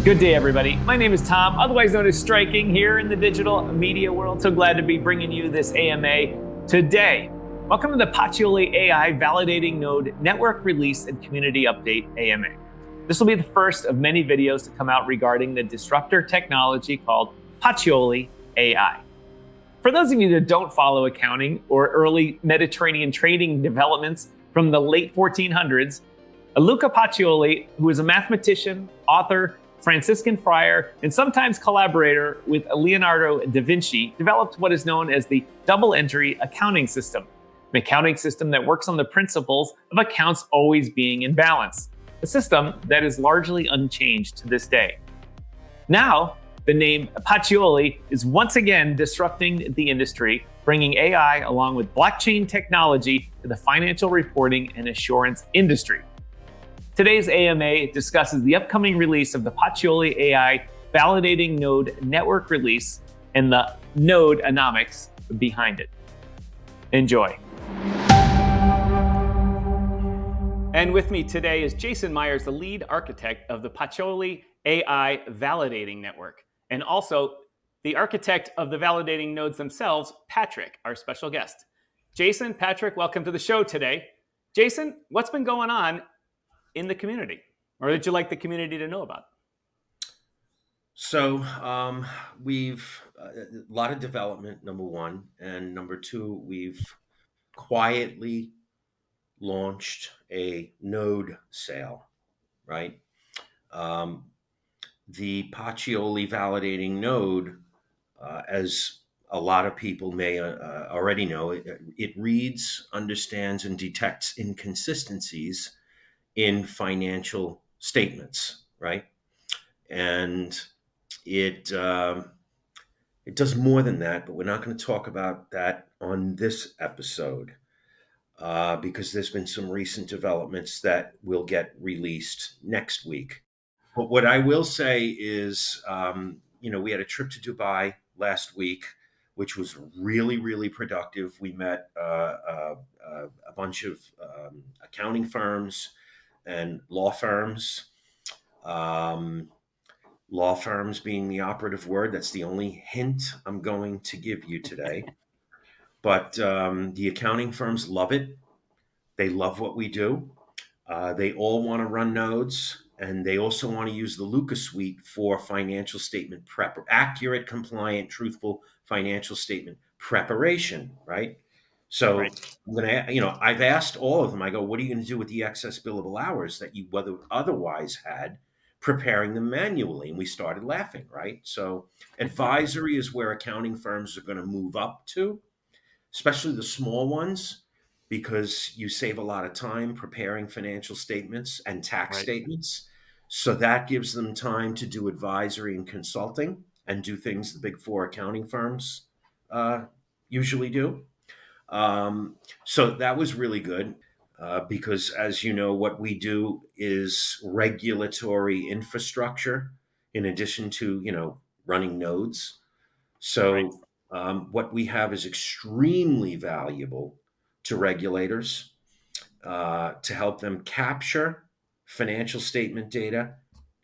Good day, everybody. My name is Tom, otherwise known as Striking, here in the digital media world. So glad to be bringing you this AMA today. Welcome to the Pacioli AI Validating Node Network Release and Community Update AMA. This will be the first of many videos to come out regarding the disruptor technology called Pacioli AI. For those of you that don't follow accounting or early Mediterranean trading developments from the late 1400s, Luca Pacioli, who is a mathematician, author, Franciscan friar, and sometimes collaborator with Leonardo da Vinci, developed what is known as the double-entry accounting system, an accounting system that works on the principles of accounts always being in balance, a system that is largely unchanged to this day. Now, the name Pacioli is once again disrupting the industry, bringing AI along with blockchain technology to the financial reporting and assurance industry. Today's AMA discusses the upcoming release of the Pacioli AI Validating Node Network Release and the node-onomics behind it. Enjoy. And with me today is Jason Meyers, the lead architect of the Pacioli AI Validating Network, and also the architect of the validating nodes themselves, Patrick, our special guest. Jason, Patrick, welcome to the show today. Jason, what's been going on in the community, or that you like the community to know about? So we've a lot of development, number one, and number two, we've quietly launched a node sale, right? The Pacioli validating node, as a lot of people may already know, it reads, understands, and detects inconsistencies in financial statements, right? And it does more than that, but we're not going to talk about that on this episode because there's been some recent developments that will get released next week. But what I will say is, we had a trip to Dubai last week, which was really, really productive. We met a bunch of accounting firms and law firms. Law firms being the operative word. That's the only hint I'm going to give you today. But the accounting firms love it. They love what we do. They all want to run nodes, and they also want to use the Luca suite for financial statement prep, accurate, compliant, truthful financial statement preparation, right? So right. I'm going to, I've asked all of them, I go, what are you going to do with the excess billable hours that you otherwise had preparing them manually? And we started laughing, right? So advisory is where accounting firms are going to move up to, especially the small ones, because you save a lot of time preparing financial statements and tax statements. So that gives them time to do advisory and consulting and do things the big four accounting firms usually do. So that was really good because, as you know, what we do is regulatory infrastructure in addition to, running nodes. So what we have is extremely valuable to regulators to help them capture financial statement data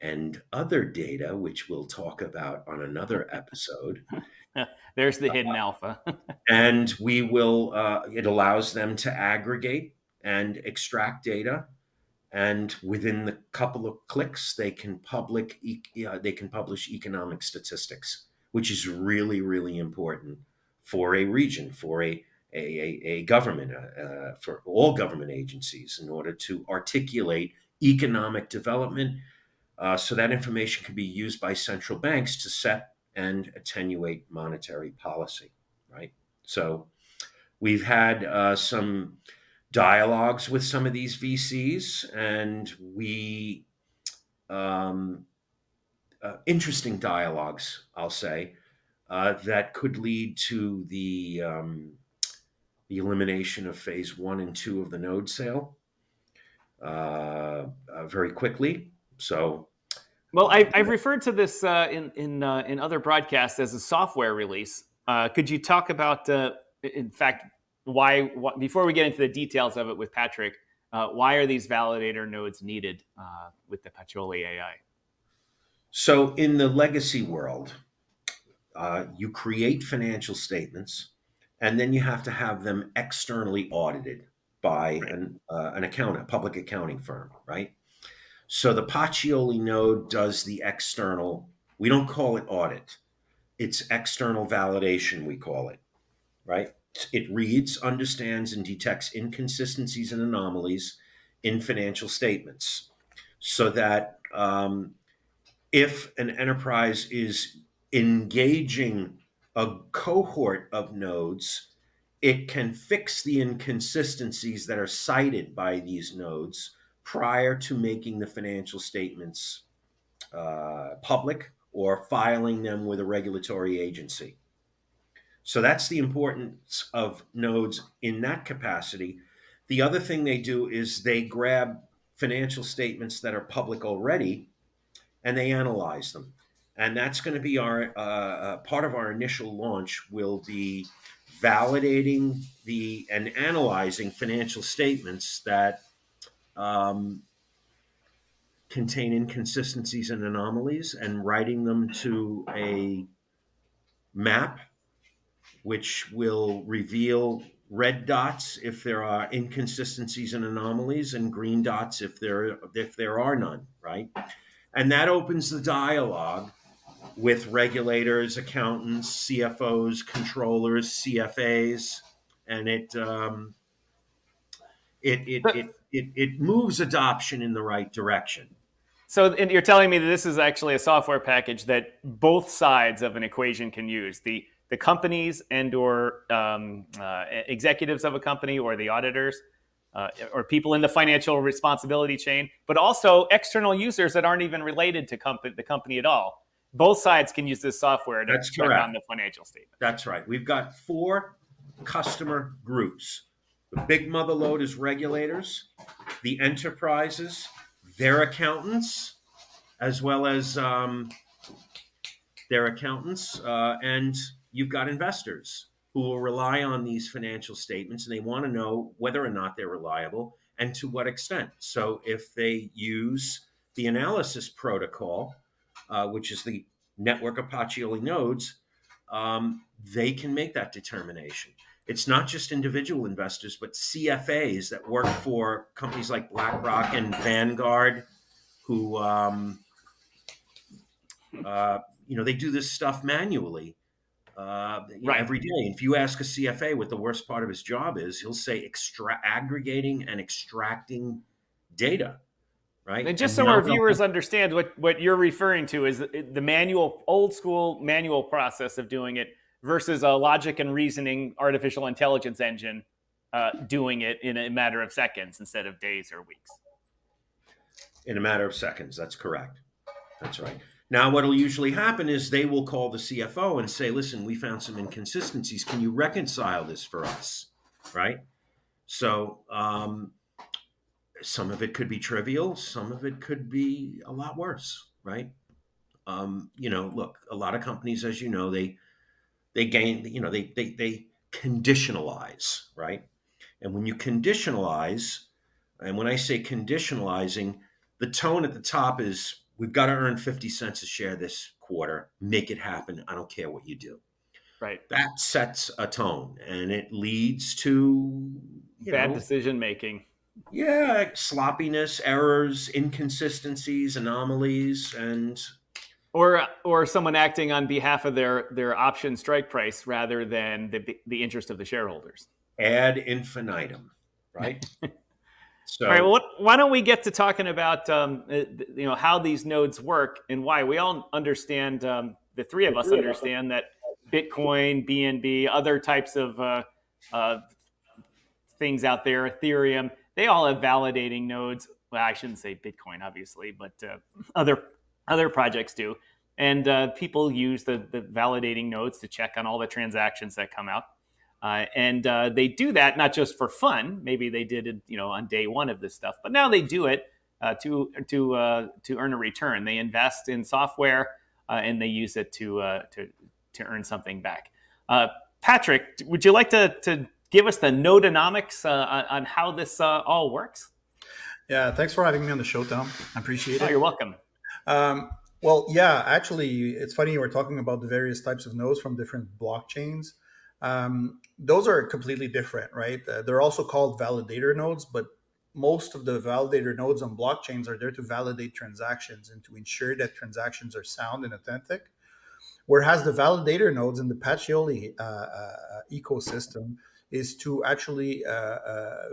and other data, which we'll talk about on another episode. There's the hidden alpha. And we will, it allows them to aggregate and extract data. And within the couple of clicks, they can publish economic statistics, which is really, really important for a region, for a government, for all government agencies, in order to articulate economic development. So that information can be used by central banks to set and attenuate monetary policy, right? So we've had some dialogues with some of these VCs, and interesting dialogues, I'll say, that could lead to the elimination of phase 1 and 2 of the node sale very quickly. So, well, I've referred to this in other broadcasts as a software release. Could you talk about, in fact, why before we get into the details of it with Patrick, why are these validator nodes needed with the Pacholi AI? So in the legacy world, you create financial statements, and then you have to have them externally audited by Right. an accountant, a public accounting firm, right? So the Pacioli node does the external. We don't call it audit; it's external validation. We call it, right? It reads, understands, and detects inconsistencies and anomalies in financial statements, so that if an enterprise is engaging a cohort of nodes, it can fix the inconsistencies that are cited by these nodes prior to making the financial statements public or filing them with a regulatory agency. So that's the importance of nodes in that capacity. The other thing they do is they grab financial statements that are public already and they analyze them. And that's going to be our part of our initial launch will be validating the and analyzing financial statements that um, contain inconsistencies and anomalies and writing them to a map which will reveal red dots if there are inconsistencies and anomalies and green dots if there are none, right? And that opens the dialogue with regulators, accountants, CFOs, controllers, CFAs, and it moves adoption in the right direction. So you're telling me that this is actually a software package that both sides of an equation can use: the companies and or executives of a company, or the auditors, or people in the financial responsibility chain, but also external users that aren't even related to the company at all. Both sides can use this software to That's check correct. on the financial statement. That's right. We've got 4 customer groups. The big mother load is regulators, the enterprises, their accountants, as well as and you've got investors who will rely on these financial statements and they want to know whether or not they're reliable and to what extent. So if they use the analysis protocol, which is the network of Pacioli nodes, they can make that determination. It's not just individual investors, but CFAs that work for companies like BlackRock and Vanguard, who they do this stuff manually Right. every day. If you ask a CFA what the worst part of his job is, he'll say aggregating and extracting data, right? And just And so now our they'll viewers understand what you're referring to is the old school manual process of doing it versus a logic and reasoning artificial intelligence engine doing it in a matter of seconds instead of days or weeks. in a matter of seconds. That's correct. That's right. Now, what will usually happen is they will call the CFO and say, listen, we found some inconsistencies. Can you reconcile this for us? Right? So some of it could be trivial. Some of it could be a lot worse, right? Look, a lot of companies, as you know, they gain, they conditionalize, right? And when you conditionalize, and when I say conditionalizing, the tone at the top is we've got to earn 50 cents a share this quarter. Make it happen. I don't care what you do. Right. That sets a tone and it leads to, Bad decision making. yeah, sloppiness, errors, inconsistencies, anomalies, and Or someone acting on behalf of their option strike price rather than the interest of the shareholders. ad infinitum, right? All right. So Well, why don't we get to talking about how these nodes work and why? We all understand. The three of us understand that Bitcoin, BNB, other types of things out there, Ethereum, they all have validating nodes. Well, I shouldn't say Bitcoin, obviously, but other projects do. And people use the validating nodes to check on all the transactions that come out. And they do that not just for fun. Maybe they did it, on day one of this stuff, but now they do it to earn a return. They invest in software and they use it to earn something back. Patrick, would you like to give us the nodenomics on how this all works? Yeah, thanks for having me on the show, Tom. I appreciate it. Oh, you're welcome. Well, yeah, actually, it's funny you were talking about the various types of nodes from different blockchains. Those are completely different, right? They're also called validator nodes, but most of the validator nodes on blockchains are there to validate transactions and to ensure that transactions are sound and authentic. Whereas the validator nodes in the Pacioli ecosystem is to actually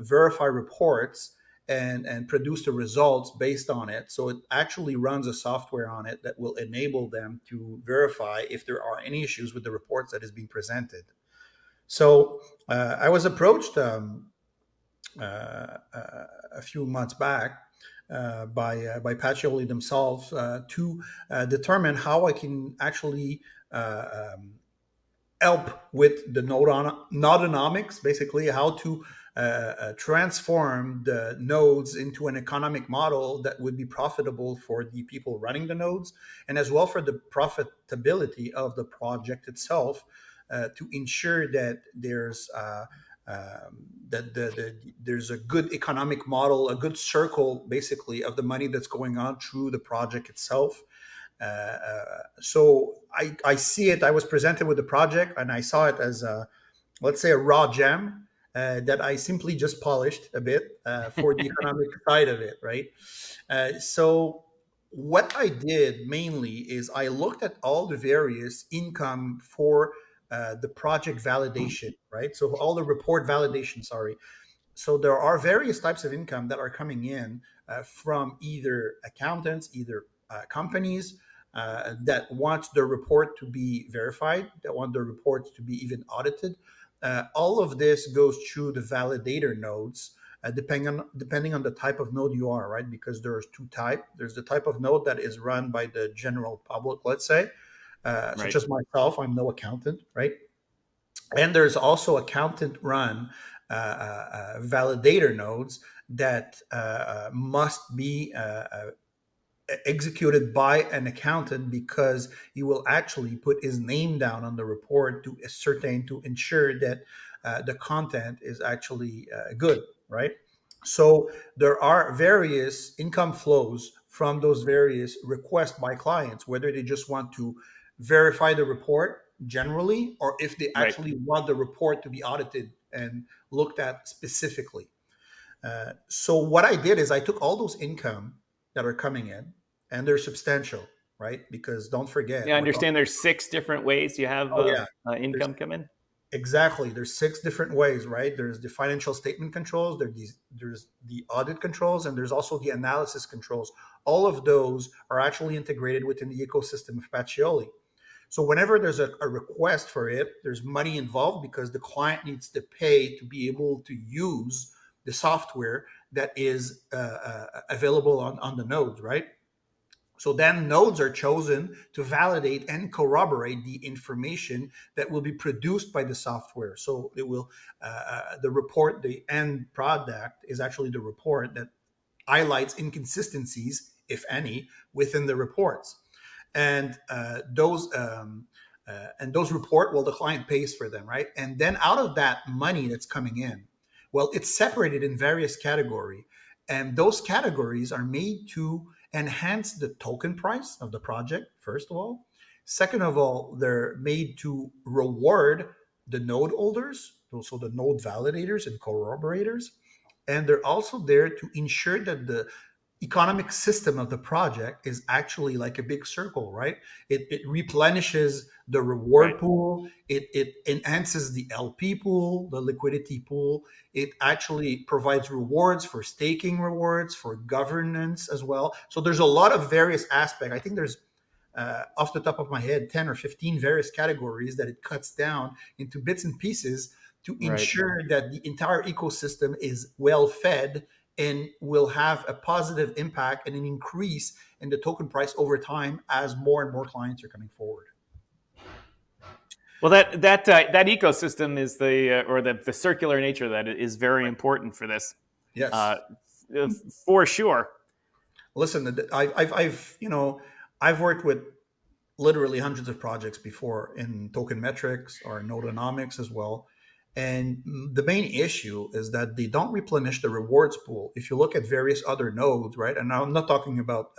verify reports and produce the results based on it. So it actually runs a software on it that will enable them to verify if there are any issues with the reports that is being presented. So I was approached a few months back by Pacioli themselves to determine how I can actually help with the nodonomics, basically how to transform the nodes into an economic model that would be profitable for the people running the nodes and as well for the profitability of the project itself to ensure that there's a good economic model, a good circle, basically, of the money that's going on through the project itself. So I see it. I was presented with the project, and I saw it as let's say a raw gem that I simply just polished a bit for the economic side of it, right? So what I did mainly is I looked at all the various income for the project validation, right? So all the report validation, sorry. So there are various types of income that are coming in from either accountants, either companies that want their report to be verified, that want their report to be even audited. All of this goes through the validator nodes, depending on the type of node you are, right? Because there's two types. There's the type of node that is run by the general public, let's say, such Right. as myself. I'm no accountant, right? And there's also accountant run validator nodes that must be executed by an accountant because he will actually put his name down on the report to ascertain, to ensure that the content is actually good, right? So there are various income flows from those various requests by clients, whether they just want to verify the report generally or if they Right. actually want the report to be audited and looked at specifically. So what I did is I took all those income that are coming in, and they're substantial, right? Because don't Yeah, forget, I we're talking. understand there's 6 different ways you have Oh yeah, there's income come in. exactly there's six different ways, right? There's the financial statement controls, there's the audit controls, and there's also the analysis controls. All of those are actually integrated within the ecosystem of Pacioli. So whenever there's a request for it, there's money involved because the client needs to pay to be able to use the software that is available on the nodes, right? So then nodes are chosen to validate and corroborate the information that will be produced by the software. So it will, the report, the end product is actually the report that highlights inconsistencies, if any, within the reports. And those report, well, the client pays for them, right? And then out of that money that's coming in, well, it's separated in various categories, and those categories are made to enhance the token price of the project, first of all. Second of all, they're made to reward the node holders, also the node validators and corroborators. And they're also there to ensure that the economic system of the project is actually like a big circle, right? It replenishes the reward Right. pool, it enhances the LP pool, the liquidity pool. It actually provides rewards for staking rewards, for governance as well. So there's a lot of various aspects. I think there's off the top of my head 10 or 15 various categories that it cuts down into bits and pieces to Right. ensure that the entire ecosystem is well fed and will have a positive impact and an increase in the token price over time as more and more clients are coming forward. Well, that ecosystem is the circular nature of that is very Right. important for this, Yes. uh, for sure. Listen, I've worked with literally hundreds of projects before in token metrics or nodonomics as well. And the main issue is that they don't replenish the rewards pool. If you look at various other nodes, right? And I'm not talking about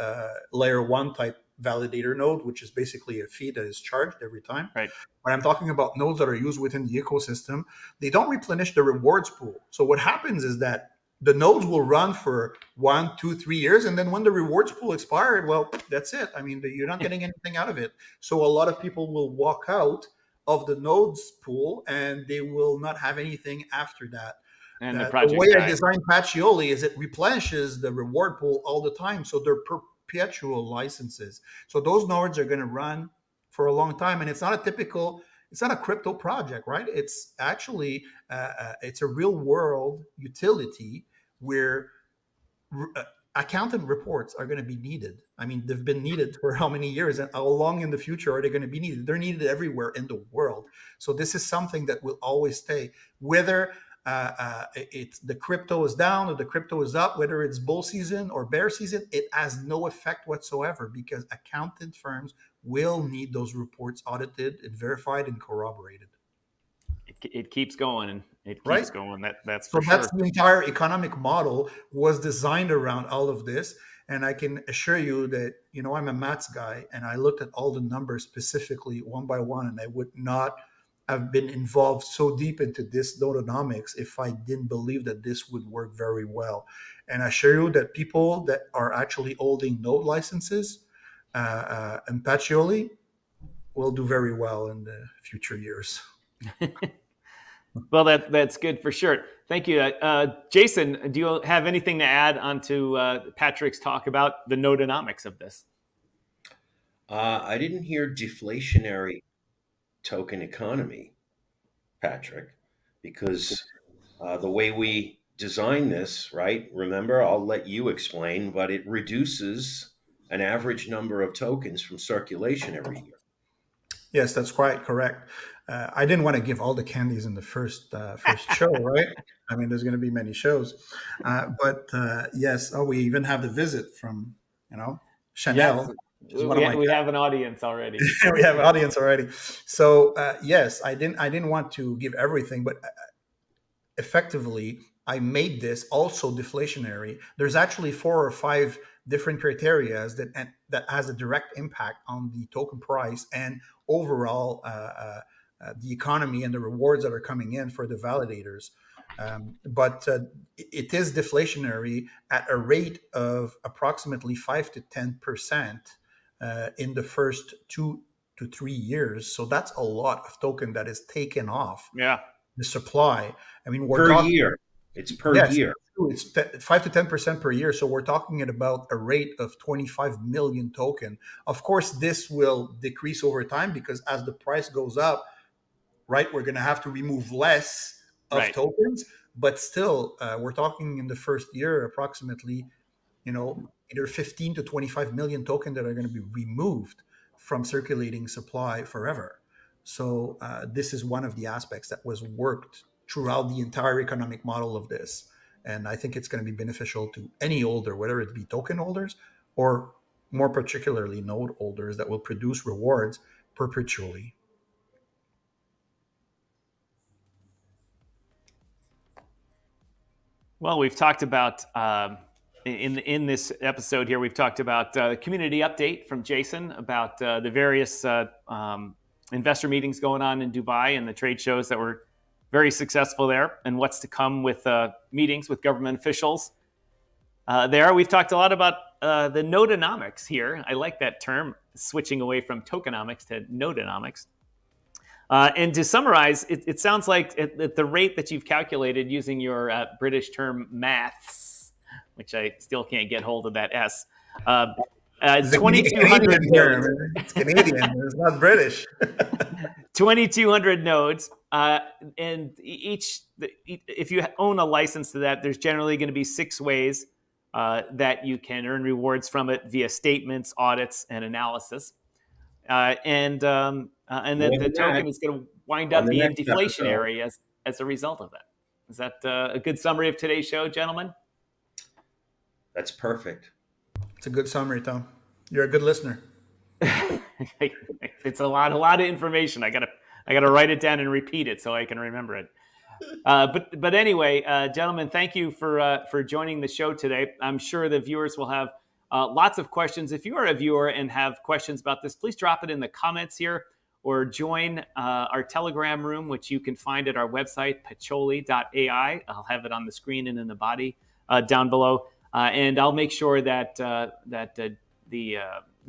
layer one type validator node, which is basically a fee that is charged every time. Right. When I'm talking about nodes that are used within the ecosystem, they don't replenish the rewards pool. So what happens is that the nodes will run for 1, 2, 3 years, and then when the rewards pool expired, well, that's it. I mean, you're not getting anything out of it. So a lot of people will walk out of the nodes pool, and they will not have anything after that. And the way died. I designed Pacioli is it replenishes the reward pool all the time, so they're perpetual licenses. So those nodes are going to run for a long time, and it's not a crypto project, right? It's actually it's a real world utility where accountant reports are going to be needed. I mean, they've been needed for how many years, and how long in the future are they going to be needed? They're needed everywhere in the world. So this is something that will always stay, whether it's the crypto is down or the crypto is up, whether it's bull season or bear season, it has no effect whatsoever, because accountant firms will need those reports audited and verified and corroborated. It keeps going, and it keeps right? going. That's so for sure. That's the entire economic model was designed around all of this. And I can assure you that, I'm a maths guy, and I looked at all the numbers specifically one by one, and I would not have been involved so deep into this nodonomics if I didn't believe that this would work very well. And I assure you that people that are actually holding node licenses and Pacioli will do very well in the future years. Well, that's good for sure. Thank you. Jason, do you have anything to add onto Patrick's talk about the nodonomics of this? I didn't hear deflationary token economy, Patrick, because the way we design this, right? Remember, I'll let you explain, but it reduces an average number of tokens from circulation every year. Yes, that's quite correct. I didn't want to give all the candies in the first show, right? I mean, there's going to be many shows, but yes. Oh, we even have the visit from Chanel. Yes. We have an audience already. We have an audience already. So yes, I didn't want to give everything, but effectively, I made this also deflationary. There's actually 4 or 5 different criteria that has a direct impact on the token price and overall the economy and the rewards that are coming in for the validators. But it is deflationary at a rate of approximately 5 to 10% in the first 2 to 3 years. So that's a lot of token that is taken off the supply. I mean, we're per year. It's per year. It's 5 to 10% per year. So we're talking about a rate of 25 million token. Of course, this will decrease over time because as the price goes up, right, we're going to have to remove less of tokens. But still, we're talking in the first year, approximately, either 15 to 25 million token that are going to be removed from circulating supply forever. So this is one of the aspects that was worked throughout the entire economic model of this. And I think it's going to be beneficial to any holder, whether it be token holders or more particularly node holders that will produce rewards perpetually. Well, we've talked about, in this episode here, we've talked about the community update from Jason about the various investor meetings going on in Dubai and the trade shows that were very successful there, and what's to come with meetings with government officials there. We've talked a lot about the nodonomics here. I like that term, switching away from tokenomics to nodonomics. And to summarize, it sounds like at the rate that you've calculated using your British term maths, which I still can't get hold of that S, 2,200 nodes. It's Canadian, it's not British. 2,200 nodes, and if you own a license to that, there's generally going to be 6 ways that you can earn rewards from it via statements, audits, and analysis. And then the token is going to wind up being deflationary as a result of that. Is that a good summary of today's show, gentlemen? That's perfect. It's a good summary, Tom. You're a good listener. It's a lot of information. I gotta write it down and repeat it so I can remember it. But anyway, gentlemen, thank you for joining the show today. I'm sure the viewers will have Lots of questions. If you are a viewer and have questions about this, please drop it in the comments here or join our Telegram room, which you can find at our website, Pacholi.ai. I'll have it on the screen and in the body down below. And I'll make sure that the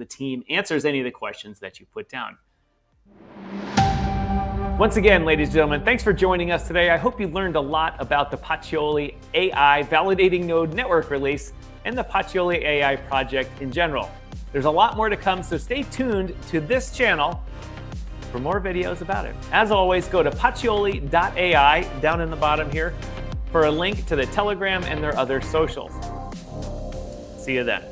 team answers any of the questions that you put down. Once again, ladies and gentlemen, thanks for joining us today. I hope you learned a lot about the Pacioli AI Validating Node Network release and the Pacioli AI project in general. There's a lot more to come, so stay tuned to this channel for more videos about it. As always, go to Pacioli.ai down in the bottom here for a link to the Telegram and their other socials. See you then.